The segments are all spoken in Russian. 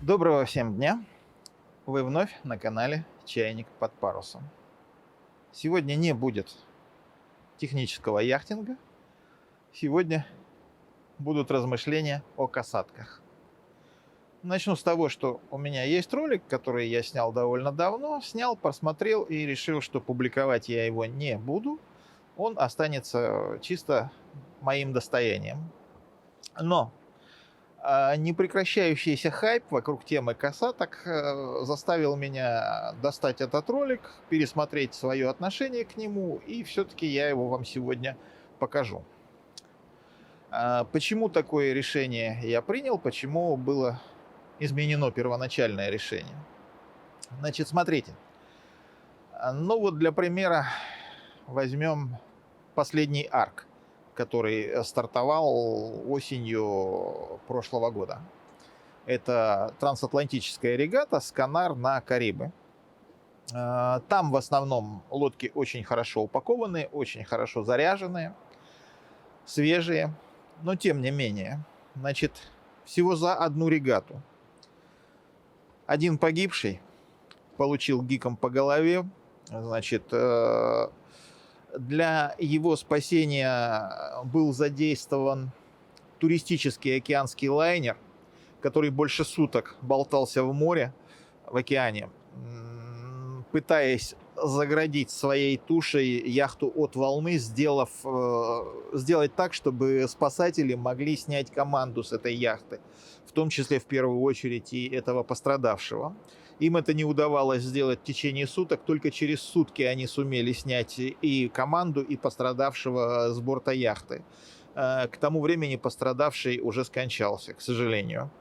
Доброго всем дня! Вы вновь на канале Чайник под парусом. Сегодня не будет технического яхтинга. Сегодня будут размышления о касатках. Начну с того, что у меня есть ролик, который я снял довольно давно. Снял, посмотрел и решил, что публиковать я его не буду. Он останется чисто моим достоянием. Но непрекращающийся хайп вокруг темы касаток заставил меня достать этот ролик, пересмотреть свое отношение к нему, и все-таки я его вам сегодня покажу. Почему такое решение я принял, почему было изменено первоначальное решение? Значит, смотрите. Ну вот для примера возьмем последний арк, который стартовал осенью прошлого года. Это трансатлантическая регата «Сканар» на Карибы. Там в основном лодки очень хорошо упакованы, очень хорошо заряженные, свежие. Но тем не менее, значит, всего за одну регату один погибший получил гиком по голове. Значит, для его спасения был задействован туристический океанский лайнер, который больше суток болтался в море, в океане, пытаясь заградить своей тушей яхту от волны, сделать так, чтобы спасатели могли снять команду с этой яхты, в том числе в первую очередь и этого пострадавшего. Им это не удавалось сделать в течение суток, только через сутки они сумели снять и команду, и пострадавшего с борта яхты. К тому времени пострадавший уже скончался, к сожалению.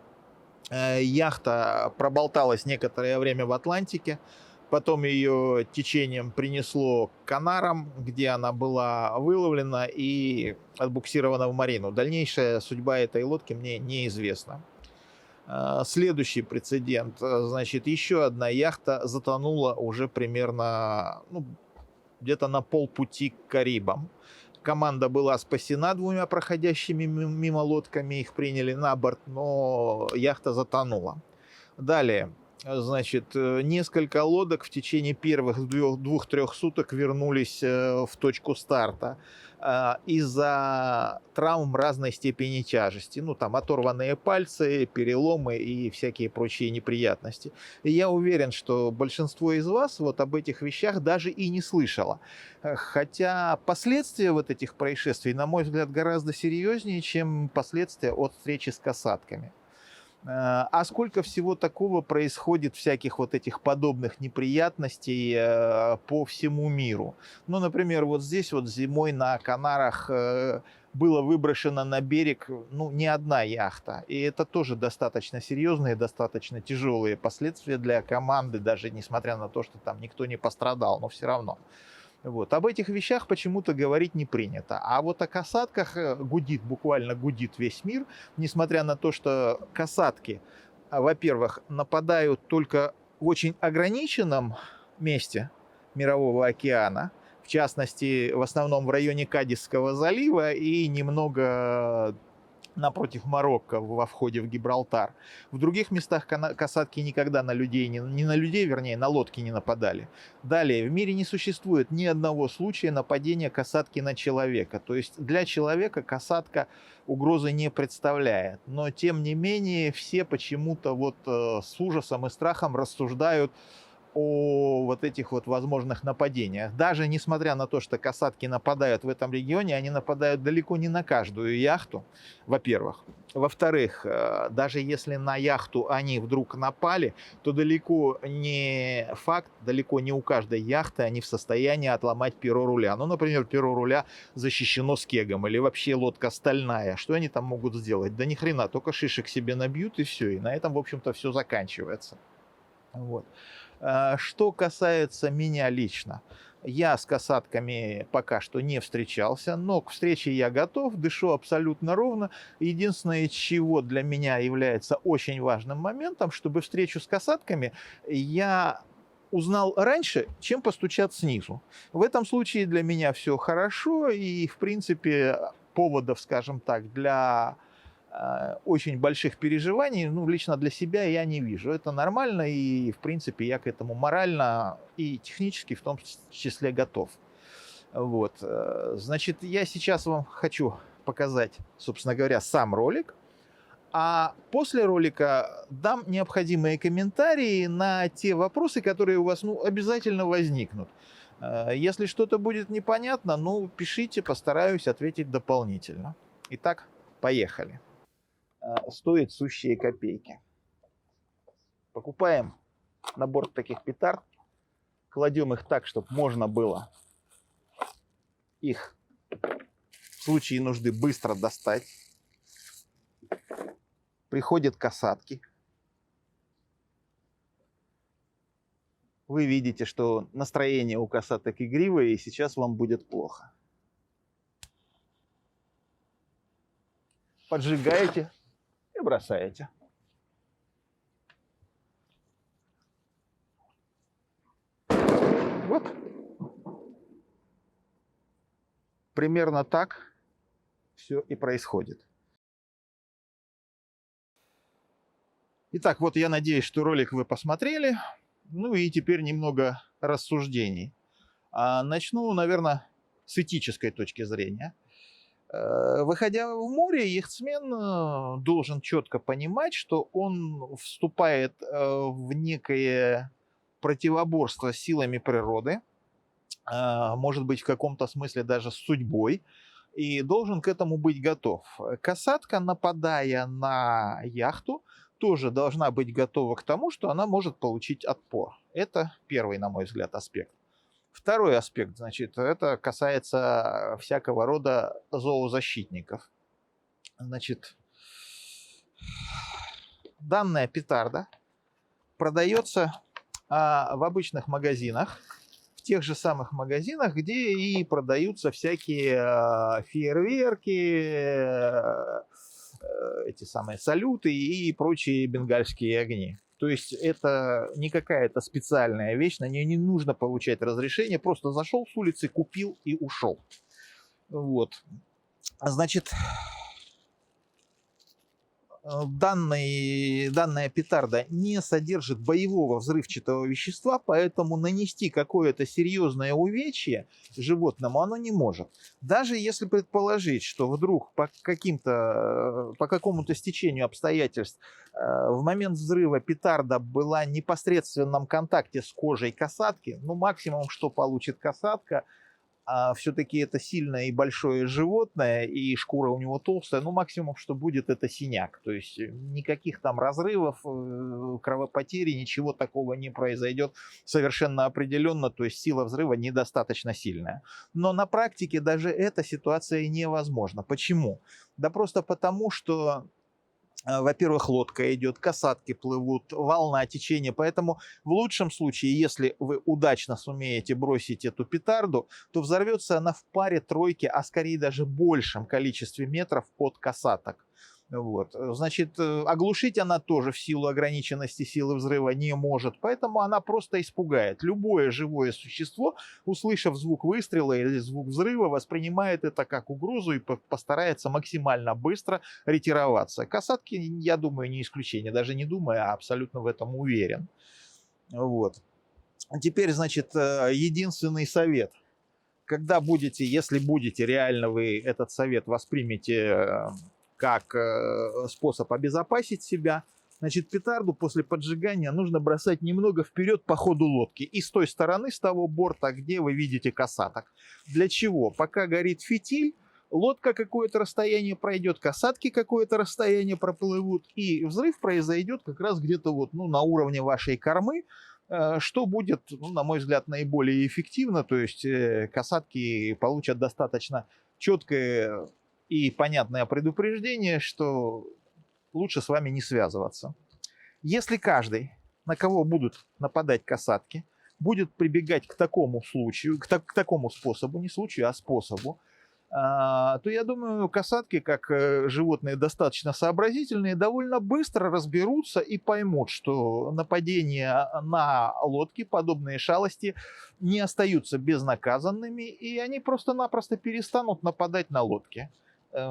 Яхта проболталась некоторое время в Атлантике, потом ее течением принесло к Канарам, где она была выловлена и отбуксирована в марину. Дальнейшая судьба этой лодки мне неизвестна. Следующий прецедент. Значит, еще одна яхта затонула уже примерно где-то на полпути к Карибам. Команда была спасена двумя проходящими мимо лодками, их приняли на борт, но яхта затонула. Далее, значит, несколько лодок в течение первых 2-3 суток вернулись в точку старта из-за травм разной степени тяжести. Там оторванные пальцы, переломы и всякие прочие неприятности. И я уверен, что большинство из вас вот об этих вещах даже и не слышало. Хотя последствия вот этих происшествий, на мой взгляд, гораздо серьезнее, чем последствия от встречи с касатками. А сколько всего такого происходит, всяких вот этих подобных неприятностей по всему миру. Например, вот здесь вот зимой на Канарах было выброшено на берег не одна яхта. И это тоже достаточно серьезные, достаточно тяжелые последствия для команды, даже несмотря на то, что там никто не пострадал, но все равно. Вот. Об этих вещах почему-то говорить не принято. А вот о касатках буквально гудит весь мир, несмотря на то, что касатки, во-первых, нападают только в очень ограниченном месте Мирового океана, в частности, в основном в районе Кадисского залива и немного напротив Марокко во входе в Гибралтар. В других местах касатки никогда на людей, на лодки не нападали. Далее, в мире не существует ни одного случая нападения касатки на человека. То есть для человека касатка угрозы не представляет. Но тем не менее все почему-то с ужасом и страхом рассуждают о вот этих вот возможных нападениях. Даже несмотря на то, что касатки нападают в этом регионе, они нападают далеко не на каждую яхту, во-первых. Во-вторых, даже если на яхту они вдруг напали, то далеко не факт, далеко не у каждой яхты они в состоянии отломать перо руля. Например, перо руля защищено скегом, или вообще лодка стальная. Что они там могут сделать? Да ни хрена, только шишек себе набьют и все. И на этом, в общем-то, все заканчивается. Вот. Что касается меня лично, я с касатками пока что не встречался, но к встрече я готов, дышу абсолютно ровно. Единственное, чего для меня является очень важным моментом, чтобы встречу с касатками я узнал раньше, чем постучат снизу. В этом случае для меня все хорошо, и, в принципе, поводов, скажем так, для очень больших переживаний, ну, лично для себя я не вижу. Это нормально, и, в принципе, я к этому морально и технически в том числе готов. Вот. Значит, я сейчас вам хочу показать, собственно говоря, сам ролик, а после ролика дам необходимые комментарии на те вопросы, которые у вас, ну, обязательно возникнут. Если что-то будет непонятно, ну, пишите, постараюсь ответить дополнительно. Итак, поехали. Стоит сущие копейки. Покупаем набор таких петард, кладем их так, чтобы можно было их в случае нужды быстро достать. Приходят касатки. Вы видите, что настроение у касаток игривое, и сейчас вам будет плохо. Поджигаете и бросаете. Вот. Примерно так все и происходит. Итак, вот я надеюсь, что ролик вы посмотрели. Ну и теперь немного рассуждений. Начну, наверное, с этической точки зрения. Выходя в море, яхтсмен должен четко понимать, что он вступает в некое противоборство с силами природы, может быть, в каком-то смысле даже с судьбой, и должен к этому быть готов. Касатка, нападая на яхту, тоже должна быть готова к тому, что она может получить отпор. Это первый, на мой взгляд, аспект. Второй аспект, значит, это касается всякого рода зоозащитников. Значит, данная петарда продается в обычных магазинах, в тех же самых магазинах, где и продаются всякие фейерверки, эти самые салюты и прочие бенгальские огни. То есть это не какая-то специальная вещь, на нее не нужно получать разрешение, просто зашел с улицы, купил и ушел. Вот. Значит, данная петарда не содержит боевого взрывчатого вещества, поэтому нанести какое-то серьезное увечье животному оно не может. Даже если предположить, что вдруг по какому-то стечению обстоятельств в момент взрыва петарда была в непосредственном контакте с кожей касатки, ну максимум, что получит касатка, все-таки это сильное и большое животное, и шкура у него толстая, ну максимум, что будет, это синяк. То есть никаких там разрывов, кровопотери, ничего такого не произойдет совершенно определенно, то есть сила взрыва недостаточно сильная. Но на практике даже эта ситуация невозможна. Почему? Да просто потому, что во-первых, лодка идет, касатки плывут, волна, течение. Поэтому в лучшем случае, если вы удачно сумеете бросить эту петарду, то взорвется она в паре, тройке, а скорее даже большем количестве метров от касаток. Вот. Значит, оглушить она тоже в силу ограниченности силы взрыва не может, поэтому она просто испугает. Любое живое существо, услышав звук выстрела или звук взрыва, воспринимает это как угрозу и постарается максимально быстро ретироваться. Касатки, я думаю, не исключение, даже не думаю, а абсолютно в этом уверен. Вот. Теперь, значит, единственный совет. Когда будете, если будете, реально вы этот совет воспримете как способ обезопасить себя, значит, петарду после поджигания нужно бросать немного вперед по ходу лодки. И с той стороны, с того борта, где вы видите касаток. Для чего? Пока горит фитиль, лодка какое-то расстояние пройдет, касатки какое-то расстояние проплывут, и взрыв произойдет как раз где-то вот, ну, на уровне вашей кормы, что будет, ну, на мой взгляд, наиболее эффективно. То есть касатки получат достаточно четкое и понятное предупреждение, что лучше с вами не связываться. Если каждый, на кого будут нападать касатки, будет прибегать к такому случаю, к такому способу, не случаю, а способу, то я думаю, касатки, как животные достаточно сообразительные, довольно быстро разберутся и поймут, что нападения на лодки, подобные шалости, не остаются безнаказанными, и они просто-напросто перестанут нападать на лодки.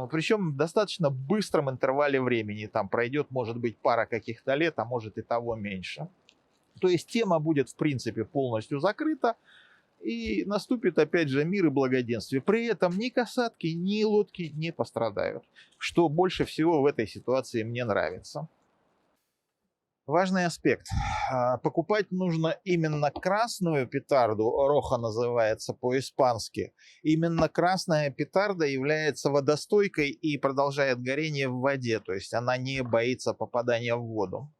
Причем в достаточно быстром интервале времени. Там пройдет, может быть, пара каких-то лет, а может и того меньше. То есть тема будет, в принципе, полностью закрыта. И наступит, опять же, мир и благоденствие. При этом ни касатки, ни лодки не пострадают. Что больше всего в этой ситуации мне нравится. Важный аспект. Покупать нужно именно красную петарду, роха называется по-испански. Именно красная петарда является водостойкой и продолжает горение в воде, то есть она не боится попадания в воду.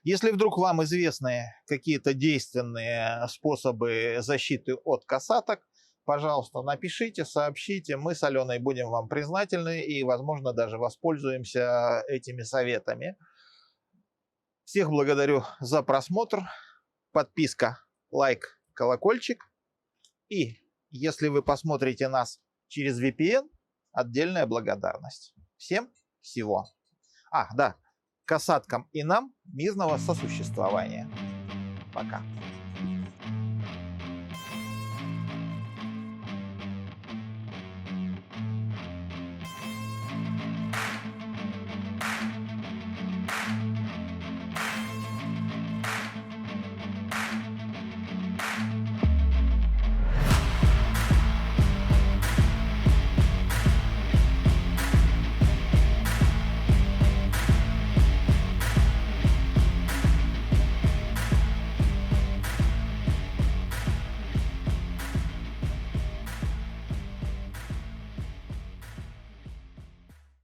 Если вдруг вам известны какие-то действенные способы защиты от касаток, пожалуйста, напишите, сообщите. Мы с Аленой будем вам признательны и, возможно, даже воспользуемся этими советами. Всех благодарю за просмотр. Подписка, лайк, колокольчик. И если вы посмотрите нас через VPN, отдельная благодарность. Всем всего. Да. Касаткам и нам мирного сосуществования. Пока.